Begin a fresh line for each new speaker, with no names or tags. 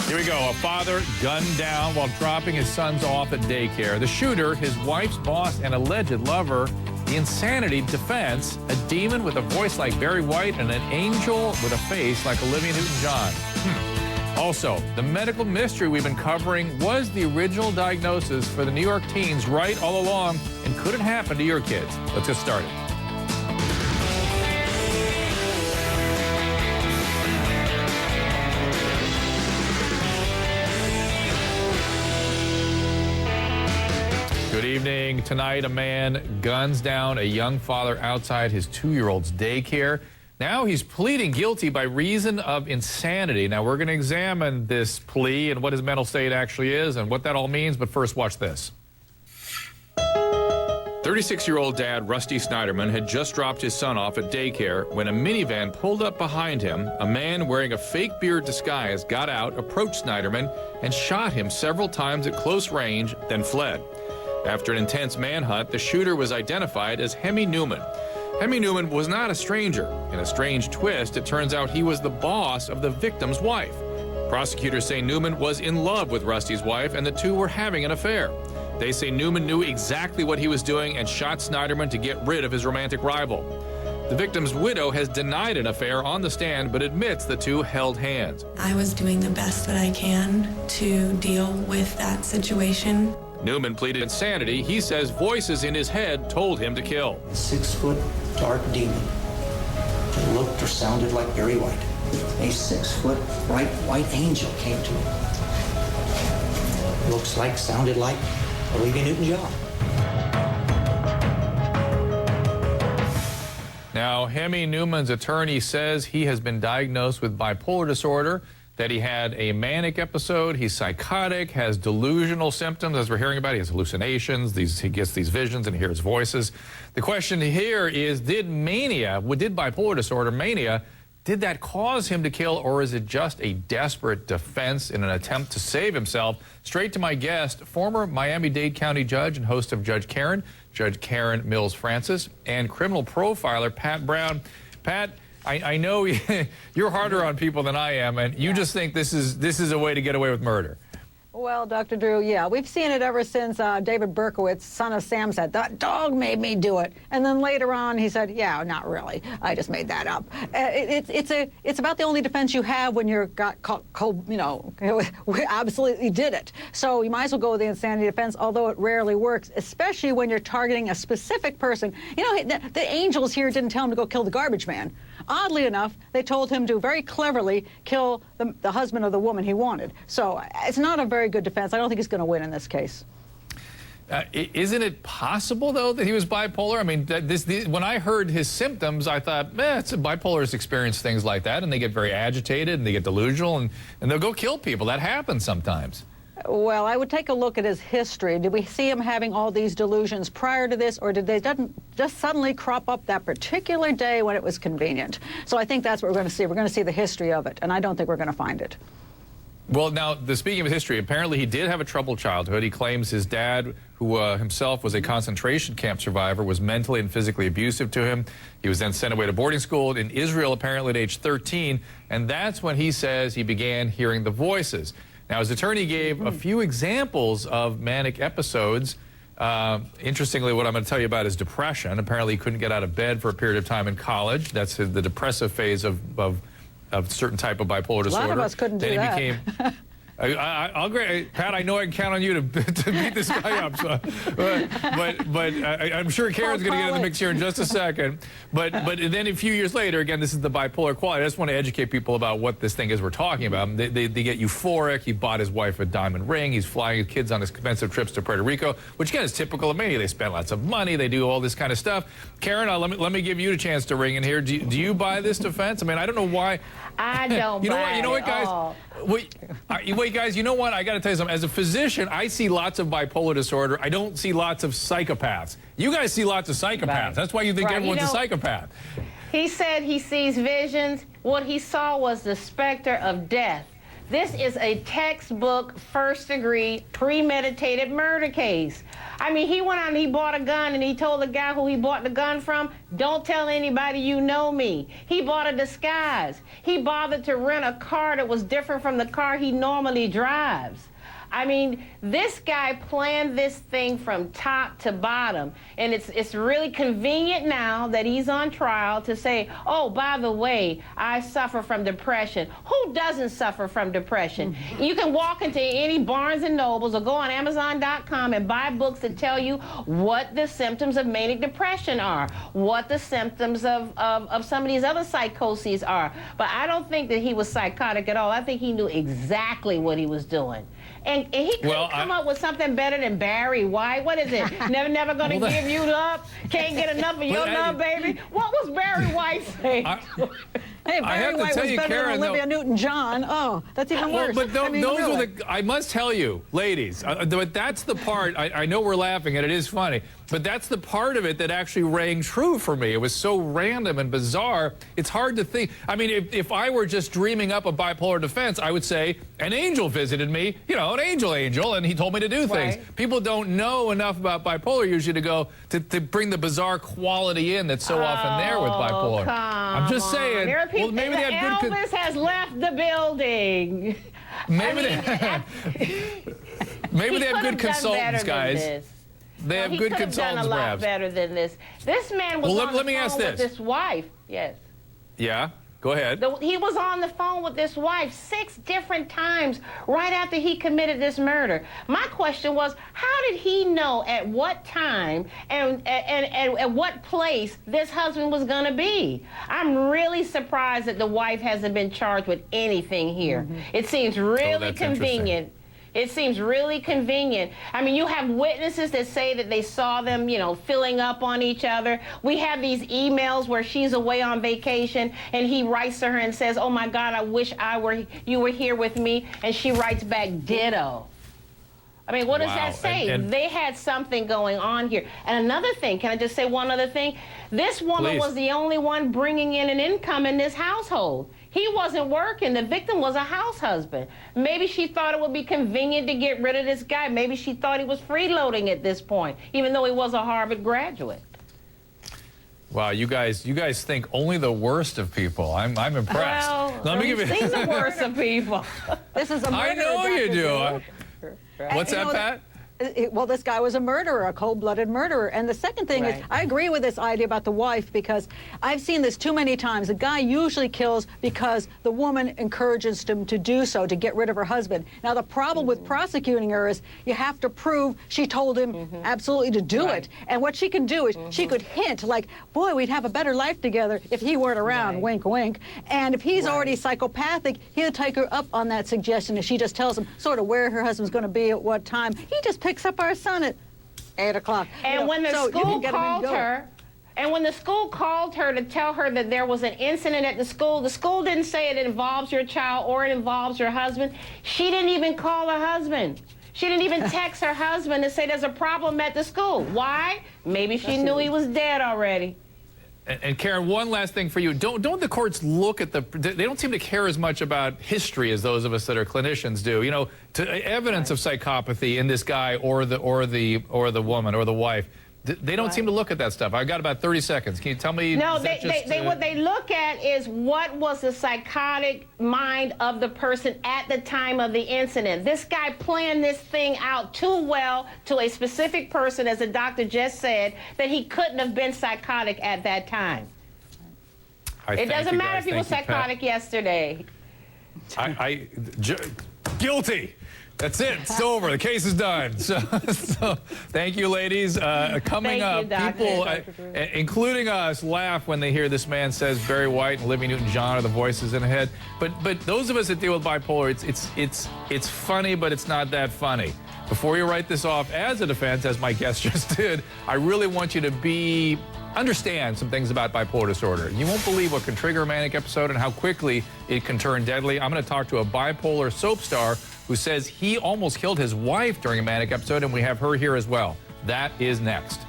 Here we go. A father gunned down while dropping his sons off at daycare. The shooter, his wife's boss, and alleged lover. The insanity defense, a demon with a voice like Barry White and an angel with a face like Olivia Newton-John. Also, the medical mystery we've been covering was the original diagnosis for the New York teens right all along, and could it happen to your kids? Let's get started. Good evening. Tonight, a man guns down a young father outside his 2-year-old's daycare. Now he's pleading guilty by reason of insanity. Now, we're going to examine this plea and what his mental state actually is and what that all means. But first, watch this. 36-year-old dad Rusty Snyderman had just dropped his son off at daycare when a minivan pulled up behind him. A man wearing a fake beard disguise got out, approached Snyderman, and shot him several times at close range, then fled. After an intense manhunt, the shooter was identified as Hemy Neuman. Hemy Neuman was not a stranger. In a strange twist, it turns out he was the boss of the victim's wife. Prosecutors say Neuman was in love with Rusty's wife, and the two were having an affair. They say Neuman knew exactly what he was doing and shot Snyderman to get rid of his romantic rival. The victim's widow has denied an affair on the stand, but admits the two held hands.
I was doing the best that I can to deal with that situation.
Neuman pleaded insanity. He says voices in his head told him to kill.
A 6-foot dark demon that looked or sounded like Barry White. A 6-foot bright white angel came to him. Looks like, sounded like Olivia Newton-John.
Now, Hemy Neuman's attorney says he has been diagnosed with bipolar disorder, that he had a manic episode, he's psychotic, has delusional symptoms, as we're hearing about. He has hallucinations, he gets these visions and hears voices. The question here is, did bipolar disorder, mania, did that cause him to kill, or is it just a desperate defense in an attempt to save himself? Straight to my guest, former Miami-Dade County judge and host of Judge Karen Mills Francis, and criminal profiler Pat Brown. Pat, I know you're harder on people than I am, and you just think this is a way to get away with murder.
Well, Dr. Drew, yeah, we've seen it ever since David Berkowitz, son of Sam, said, "That dog made me do it." And then later on, he said, "Yeah, not really. I just made that up." It's about the only defense you have when you're got cold, we absolutely did it. So you might as well go with the insanity defense, although it rarely works, especially when you're targeting a specific person. The angels here didn't tell him to go kill the garbage man. Oddly enough, they told him to very cleverly kill the husband of the woman he wanted. So it's not a very good defense. I don't think he's going to win in this case.
Isn't it possible, though, that he was bipolar? I mean, when I heard his symptoms, I thought, bipolars experience things like that, and they get very agitated, and they get delusional, and they'll go kill people. That happens sometimes.
Well, I would take a look at his history. Did we see him having all these delusions prior to this, or did they just suddenly crop up that particular day when it was convenient? So I think that's what we're going to see. We're going to see the history of it, and I don't think we're going to find it.
Well, now, speaking of his history, apparently he did have a troubled childhood. He claims his dad, who himself was a concentration camp survivor, was mentally and physically abusive to him. He was then sent away to boarding school in Israel, apparently at age 13, and that's when he says he began hearing the voices. Now, his attorney gave a few examples of manic episodes. Interestingly, what I'm going to tell you about is depression. Apparently, he couldn't get out of bed for a period of time in college. That's the depressive phase of certain type of bipolar disorder.
A lot of us couldn't do that.
Then he became... I'll agree. Pat, I know I can count on you to beat this guy up. So, but I'm sure Karen's going to get in the mix here in just a second. But then a few years later, again, this is the bipolar quality. I just want to educate people about what this thing is we're talking about. They get euphoric. He bought his wife a diamond ring. He's flying his kids on expensive trips to Puerto Rico, which, again, is typical of mania. They spend lots of money. They do all this kind of stuff. Karen, let me give you a chance to ring in here. Do you buy this defense? I mean, I don't know why.
I don't buy it.
You know what, guys? Wait, guys, you know what? I got to tell you something. As a physician, I see lots of bipolar disorder. I don't see lots of psychopaths. You guys see lots of psychopaths. Right. That's why you think everyone's a psychopath.
He said he sees visions. What he saw was the specter of death. This is a textbook, first-degree, premeditated murder case. I mean, he went out and he bought a gun, and he told the guy who he bought the gun from, don't tell anybody you know me. He bought a disguise. He bothered to rent a car that was different from the car he normally drives. I mean, this guy planned this thing from top to bottom, and it's really convenient now that he's on trial to say, oh, by the way, I suffer from depression. Who doesn't suffer from depression? You can walk into any Barnes and Nobles or go on Amazon.com and buy books that tell you what the symptoms of manic depression are, what the symptoms of some of these other psychoses are. But I don't think that he was psychotic at all. I think he knew exactly what he was doing. And he couldn't come up with something better than Barry White. What is it? Never gonna give you up. Can't get enough of your love, baby. What was Barry White saying?
Hey, Barry White was better than Olivia Newton-John. Oh, that's even worse.
But I must tell you, ladies, but that's the part, I know we're laughing and it is funny, but that's the part of it that actually rang true for me. It was so random and bizarre, it's hard to think. I mean, if I were just dreaming up a bipolar defense, I would say, an angel visited me, you know, an angel, and he told me to do things.
Right.
People don't know enough about bipolar usually to go, to bring the bizarre quality in that's so often there with bipolar. I'm just saying.
There are people,
well, maybe they have good...
Elvis has left the building.
Maybe they have good consultants, guys. They have good consultants,
done a lot
perhaps.
better than this. This man was on the phone with this wife. Yes.
Yeah, go ahead.
He was on the phone with this wife 6 different times right after he committed this murder. My question was, how did he know at what time and at what place this husband was going to be? I'm really surprised that the wife hasn't been charged with anything here. It seems really convenient. It seems really convenient. I mean, you have witnesses that say that they saw them, you know, filling up on each other. We have these emails where she's away on vacation and he writes to her and says, oh my God, I wish you were here with me. And she writes back, ditto. I mean, what does that say? They had something going on here. And another thing, can I just say one other thing? This woman was the only one bringing in an income in this household. He wasn't working. The victim was a house husband. Maybe she thought it would be convenient to get rid of this guy. Maybe she thought he was freeloading at this point, even though he was a Harvard graduate.
Wow, you guys think only the worst of people. I'm impressed.
Well,
let me give you
the worst of people.
This is a murder.
I know you do. What's that, Pat?
Well, this guy was a murderer, a cold-blooded murderer. And the second thing is, I agree with this idea about the wife because I've seen this too many times. The guy usually kills because the woman encourages him to do so, to get rid of her husband. Now, the problem with prosecuting her is you have to prove she told him absolutely to do it. And what she can do is she could hint, like, boy, we'd have a better life together if he weren't around, wink, wink. And if he's already psychopathic, he'll take her up on that suggestion if she just tells him sort of where her husband's going to be at what time. He just picks up our son at 8 o'clock.
And when the school called her, and when the school called her to tell her that there was an incident at the school didn't say it involves your child or it involves your husband. She didn't even call her husband. She didn't even text her husband to say there's a problem at the school. Why? Maybe she knew he was dead already.
And Karen, one last thing for you. Don't the courts look at they don't seem to care as much about history as those of us that are clinicians do. You know, evidence of psychopathy in this guy or the woman or the wife. They don't seem to look at that stuff. I've got about 30 seconds. Can you tell me?
No, what they look at is what was the psychotic mind of the person at the time of the incident. This guy planned this thing out too well to a specific person, as the doctor just said, that he couldn't have been psychotic at that time. It doesn't matter if he was psychotic yesterday.
Guilty. That's it. It's over. The case is done. So thank you, ladies. Coming up, people, including us, laugh when they hear this man says Barry White and Olivia Newton-John are the voices in the head. But those of us that deal with bipolar, it's funny, but it's not that funny. Before you write this off as a defense, as my guest just did, I really want you to understand some things about bipolar disorder. You won't believe what can trigger a manic episode and how quickly it can turn deadly. I'm going to talk to a bipolar soap star who says he almost killed his wife during a manic episode, and we have her here as well. That is next.